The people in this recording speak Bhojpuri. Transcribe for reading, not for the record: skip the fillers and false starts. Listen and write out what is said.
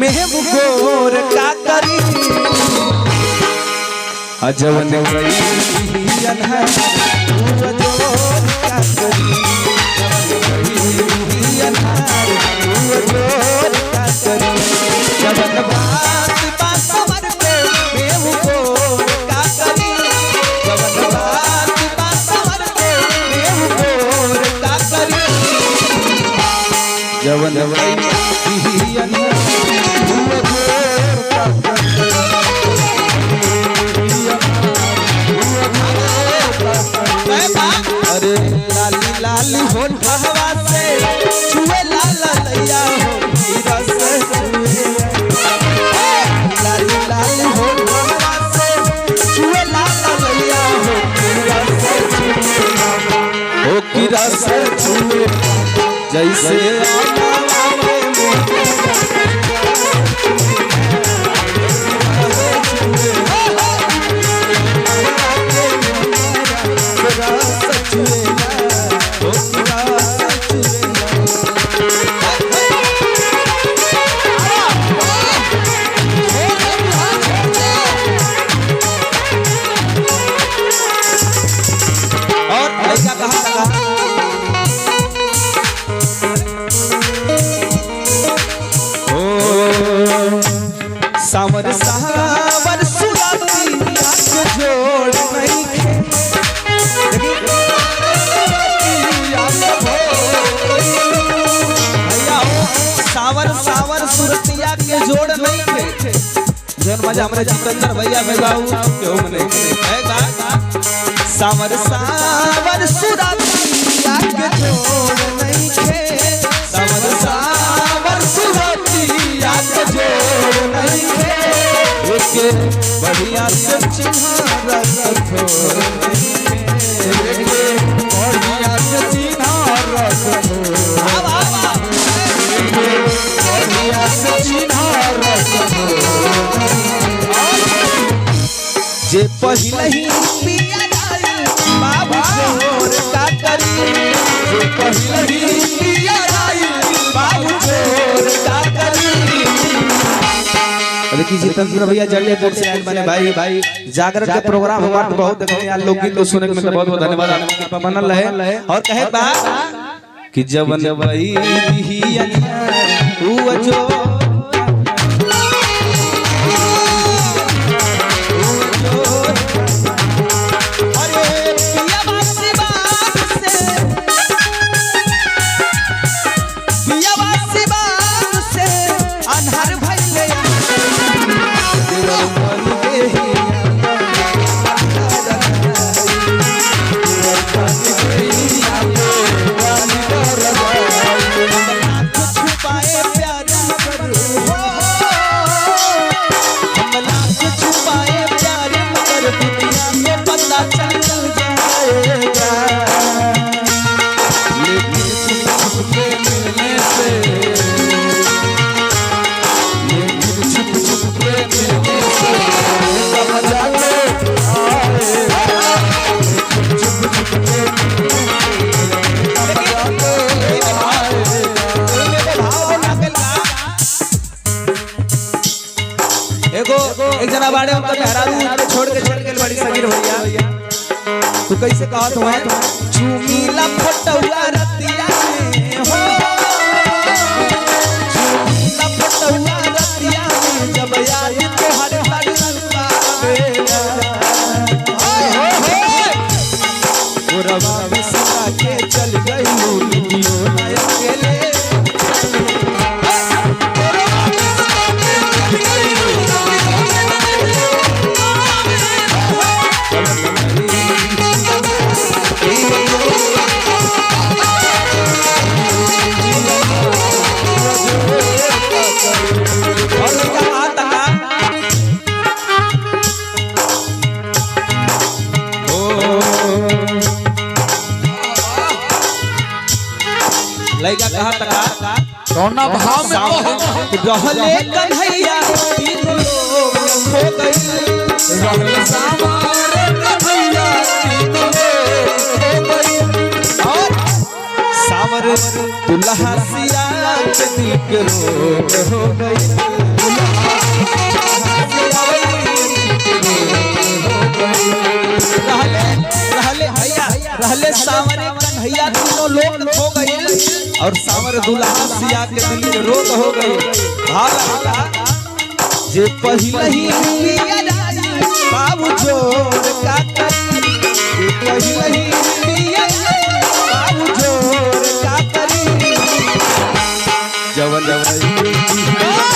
मेहबू गोर का करी अजवन गई अनहर तू जोर का करी अनहर तू जोर का करी जवन बात बात समर पे मेहबू गोर का करी जवन बात बात समर पे मेहबू गोर का करी जवन गई अनहर अरे लाली लाली होठ हवा से छुए लाला लैया हो रस लाली लाली होठ हवा से छुए लाला लैया हो की रस छुए जैसे सावर सावर सुराती आंख जोड़ नहीं सावर सावर सुरतिया के जोड़ नहीं थे जन मजा हमारे जितेंद्र भैया बेगाऊ क्यों नहीं सावर सावर सुराती आंख जोड़ नहीं थे सावर सावर सुरती आंख जोड़ नहीं थे बढ़िया से चिन्हा रखो बढ़िया से चिन्हा रखो बढ़िया से चिन्हा रखो जे पहले ही पिया जाए बाबू जोर का करी जे पहले ही पिया जाए बाबू जोर का करी देखिए जितेंद्र भैया जलियापुर से आए बने भाई जागरण के प्रोग्राम हमारे बहुत देखे यार लोकगीत तो सुनने में बहुत बहुत धन्यवाद आपकी कृपा बनल रहे और कहे बा कि जवन भाई ही तू जो एक जना बाड़े हम तो मेहरारू छोड़ के बड़ी सगीर भैया तू कैसे कहत हो चुमीला फटुआ रतिया में हो चुमीला फटुआ रतिया में जब याद के हर हर सुनावे गोरवा में सका के चल गई लूलियो नया अकेले लइका कहा तका कौना भाव में रहले कन्हैया तीन लोग हो गई रहले सामारे कन्हैया तीन लोग हो गई और सावर सावर दुल्हा सिया के दिल के रोग हो गई। रहले सावरे कन्हैया दोनों लोग हो गए और सावर दुल्हा सिया के दिल के रोग हो गए। भाला जे पहले ही लिया जाई बाबू जोर का करी, जे पहले ही लिया जाई बाबू जोर का करी। जवन करे